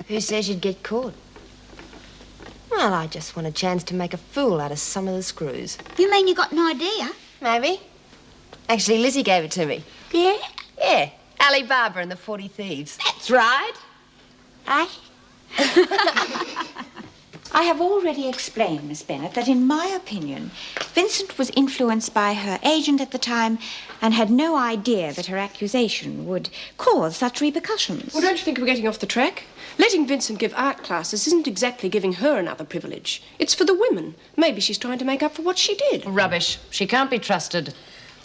Who says you'd get caught? Well, I just want a chance to make a fool out of some of the screws. You mean you got an idea? Maybe. Actually, Lizzie gave it to me. Yeah? Yeah, Alibaba and the 40 Thieves. That's right. Eh? I have already explained, Miss Bennet, that in my opinion, Vincent was influenced by her agent at the time and had no idea that her accusation would cause such repercussions. Well, don't you think we're getting off the track? Letting Vincent give art classes isn't exactly giving her another privilege. It's for the women. Maybe she's trying to make up for what she did. Rubbish. She can't be trusted.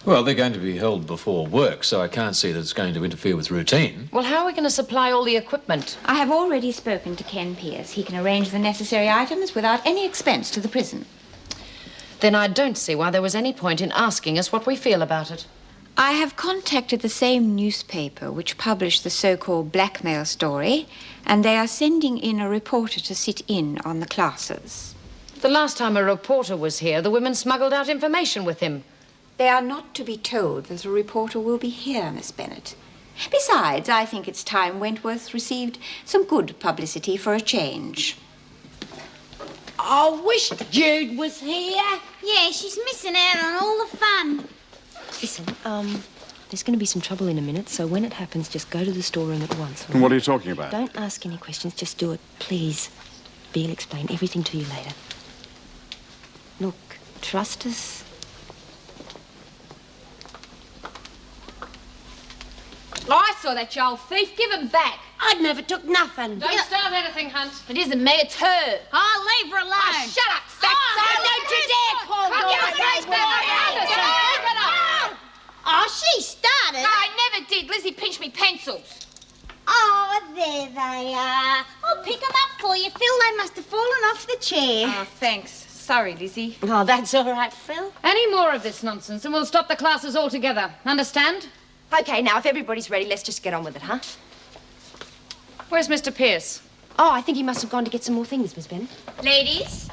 Well, they're going to be held before work, so I can't see that it's going to interfere with routine. Well, how are we going to supply all the equipment? I have already spoken to Ken Pierce. He can arrange the necessary items without any expense to the prison. Then I don't see why there was any point in asking us what we feel about it. I have contacted the same newspaper which published the so-called blackmail story, and they are sending in a reporter to sit in on the classes. The last time a reporter was here, the women smuggled out information with him. They are not to be told that a reporter will be here, Miss Bennet. Besides, I think it's time Wentworth received some good publicity for a change. I wish Jude was here. Yeah, she's missing out on all the fun. Listen, there's going to be some trouble in a minute, so when it happens, just go to the storeroom at once. And what are you talking about? Don't ask any questions, just do it, please. Bee'll explain everything to you later. Look, trust us. I saw that, you old thief. Give him back. I'd never took nothing. Don't start anything, Hunt. It isn't me, it's her. I'll leave her alone. Oh, shut up, fat don't you dare call Come me on, that Anderson. Oh, she started. No, I never did. Lizzie pinched me pencils. Oh, there they are. I'll pick them up for you, Phil. They must have fallen off the chair. Oh, thanks. Sorry, Lizzie. Oh, that's all right, Phil. Any more of this nonsense and we'll stop the classes altogether. Understand? Okay, now, if everybody's ready, let's just get on with it, huh? Where's Mr. Pierce? Oh, I think he must have gone to get some more things, Miss Bennet. Ladies,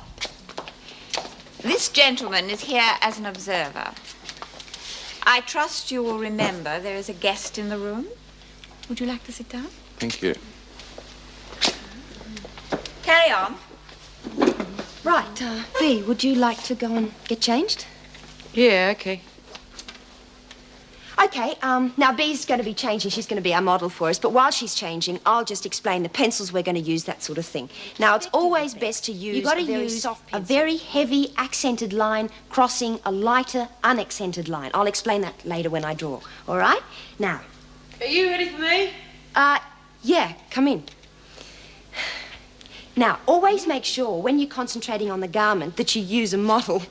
this gentleman is here as an observer. I trust you will remember there is a guest in the room. Would you like to sit down? Thank you. Carry on. Right, Bea, would you like to go and get changed? Yeah, okay. Okay, now Bea's going to be changing. She's going to be our model for us. But while she's changing, I'll just explain the pencils we're going to use, that sort of thing. Now, it's always best to use a very heavy accented line crossing a lighter unaccented line. I'll explain that later when I draw. All right? Now. Are you ready for me? Yeah, come in. Now, always make sure when you're concentrating on the garment that you use a model.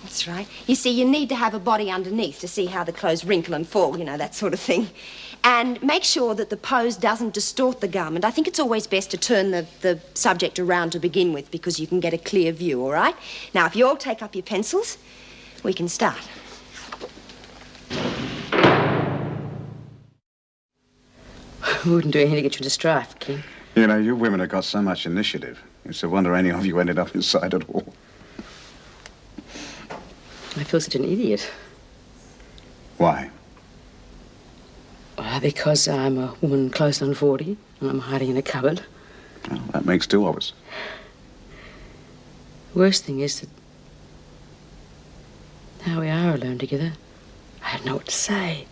That's right. You see, you need to have a body underneath to see how the clothes wrinkle and fall, you know, that sort of thing. And make sure that the pose doesn't distort the garment. I think it's always best to turn the subject around to begin with because you can get a clear view, all right? Now, if you all take up your pencils, we can start. Wouldn't do anything to get you to strife, King. You know, you women have got so much initiative. It's a wonder any of you ended up inside at all. I feel such an idiot. Why? Because I'm a woman close on 40 and I'm hiding in a cupboard. Well, that makes two of us. The worst thing is that now we are alone together, I don't know what to say.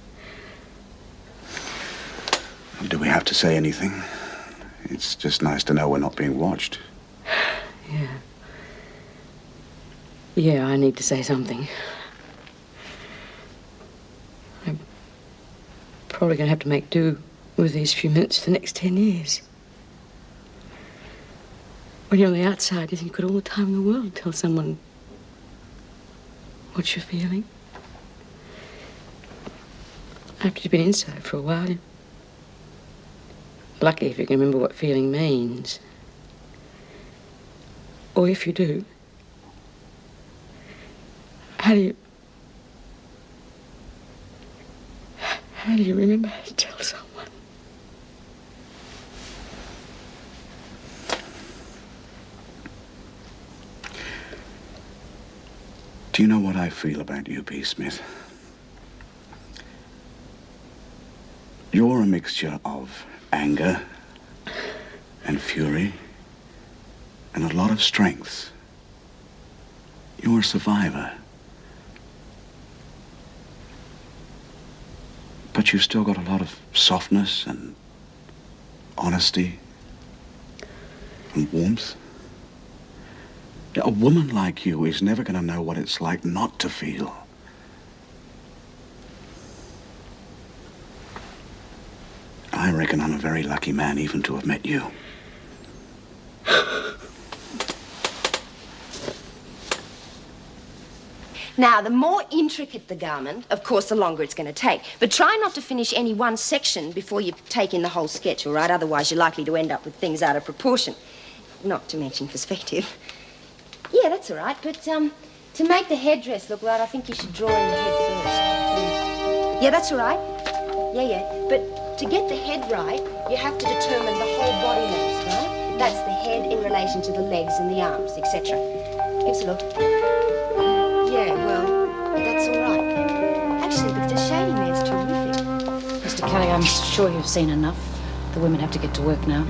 Do we have to say anything? It's just nice to know we're not being watched. Yeah. Yeah, I need to say something. I'm probably going to have to make do with these few minutes for the next 10 years. When you're on the outside, you think you've got all the time in the world to tell someone what you're feeling. After you've been inside for a while, you're lucky if you can remember what feeling means. Or if you do, how do you remember how to tell someone? Do you know what I feel about you, B. Smith? You're a mixture of anger and fury and a lot of strength. You're a survivor. But you've still got a lot of softness and honesty and warmth. A woman like you is never going to know what it's like not to feel. I reckon I'm a very lucky man even to have met you. Now, the more intricate the garment, of course, the longer it's going to take. But try not to finish any one section before you take in the whole sketch, all right? Otherwise, you're likely to end up with things out of proportion. Not to mention perspective. Yeah, that's all right. But, to make the headdress look right, I think you should draw in the head first. Yeah, that's all right. Yeah. But to get the head right, you have to determine the whole body length, right? That's the head in relation to the legs and the arms, etc. Give us a look. Yeah, well, that's all right. Actually, the shading there's terrific. Mr. Kelly, I'm sure you've seen enough. The women have to get to work now.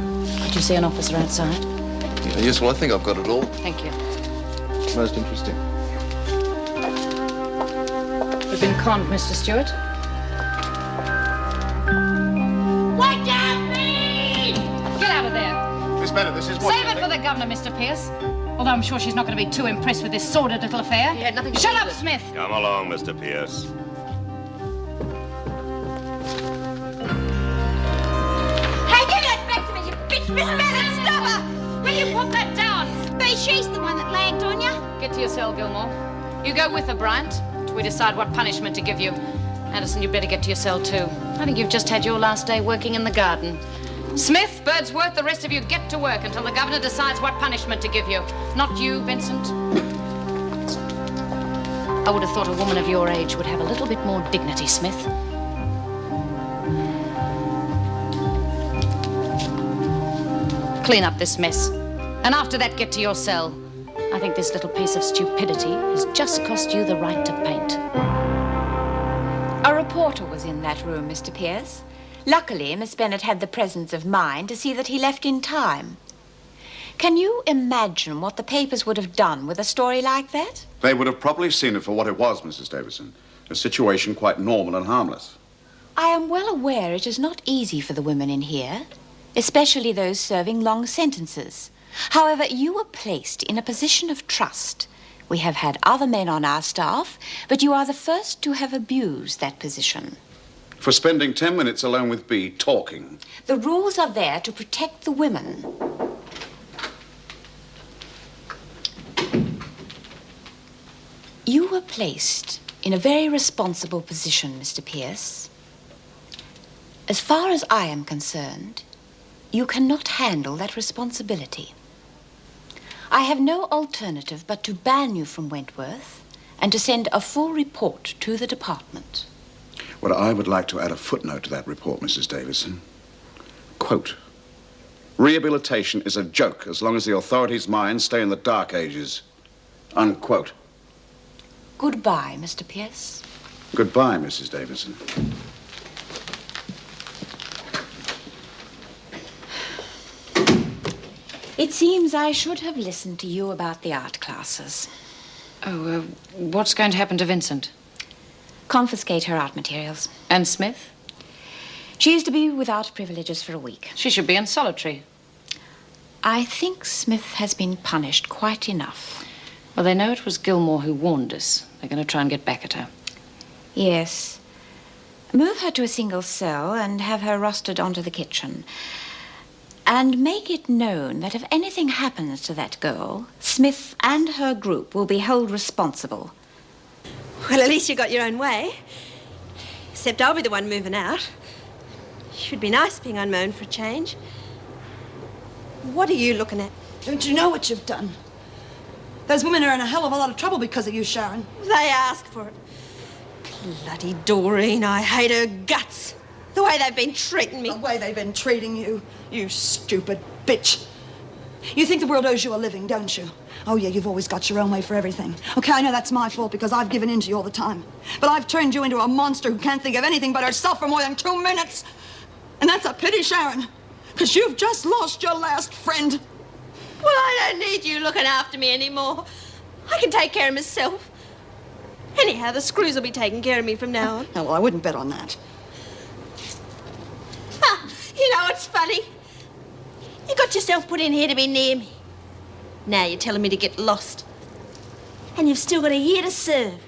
Could you see an officer outside? Yes, well, I think I've got it all. Thank you. Most interesting. You've been conned, Mr. Stewart. Watch out, me! Get out of there. Miss Bennett, this is what Save it for the governor, Mr. Pierce. Although I'm sure she's not going to be too impressed with this sordid little affair. You had nothing to Shut do up, with it. Smith. Come along, Mr. Pierce. Hey, give that back to me, you bitch! Miss Bennett, stop her! Will you put that down? But she's the one that lagged on you. Get to your cell, Gilmore. You go with her, Bryant, till we decide what punishment to give you. Anderson, you better get to your cell, too. I think you've just had your last day working in the garden. Smith, Birdsworth, the rest of you get to work until the governor decides what punishment to give you. Not you, Vincent. I would have thought a woman of your age would have a little bit more dignity, Smith. Clean up this mess. And after that, get to your cell. I think this little piece of stupidity has just cost you the right to paint. A reporter was in that room, Mr. Pierce. Luckily, Miss Bennett had the presence of mind to see that he left in time. Can you imagine what the papers would have done with a story like that? They would have probably seen it for what it was, Mrs. Davison. A situation quite normal and harmless. I am well aware it is not easy for the women in here, especially those serving long sentences. However, you were placed in a position of trust. We have had other men on our staff, but you are the first to have abused that position. For spending 10 minutes alone with B, talking. The rules are there to protect the women. You were placed in a very responsible position, Mr. Pierce. As far as I am concerned, you cannot handle that responsibility. I have no alternative but to ban you from Wentworth and to send a full report to the department. Well, I would like to add a footnote to that report, Mrs. Davison. Quote, rehabilitation is a joke as long as the authorities' minds stay in the dark ages. Unquote. Goodbye, Mr. Pierce. Goodbye, Mrs. Davison. It seems I should have listened to you about the art classes. Oh, what's going to happen to Vincent? Confiscate her art materials. And Smith? She is to be without privileges for a week. She should be in solitary. I think Smith has been punished quite enough. Well, they know it was Gilmore who warned us. They're going to try and get back at her. Yes. Move her to a single cell and have her rostered onto the kitchen. And make it known that if anything happens to that girl, Smith and her group will be held responsible. Well, at least you got your own way. Except I'll be the one moving out. Should be nice being on my own for a change. What are you looking at? Don't you know what you've done? Those women are in a hell of a lot of trouble because of you, Sharon. They asked for it. Bloody Doreen, I hate her guts. The way they've been treating me. The way they've been treating you, you stupid bitch. You think the world owes you a living, don't you? Oh, yeah, you've always got your own way for everything. Okay, I know that's my fault because I've given in to you all the time. But I've turned you into a monster who can't think of anything but herself for more than 2 minutes. And that's a pity, Sharon. Because you've just lost your last friend. Well, I don't need you looking after me anymore. I can take care of myself. Anyhow, the screws will be taking care of me from now on. Oh, well, I wouldn't bet on that. You know what's funny? You got yourself put in here to be near me. Now you're telling me to get lost. And you've still got a year to serve.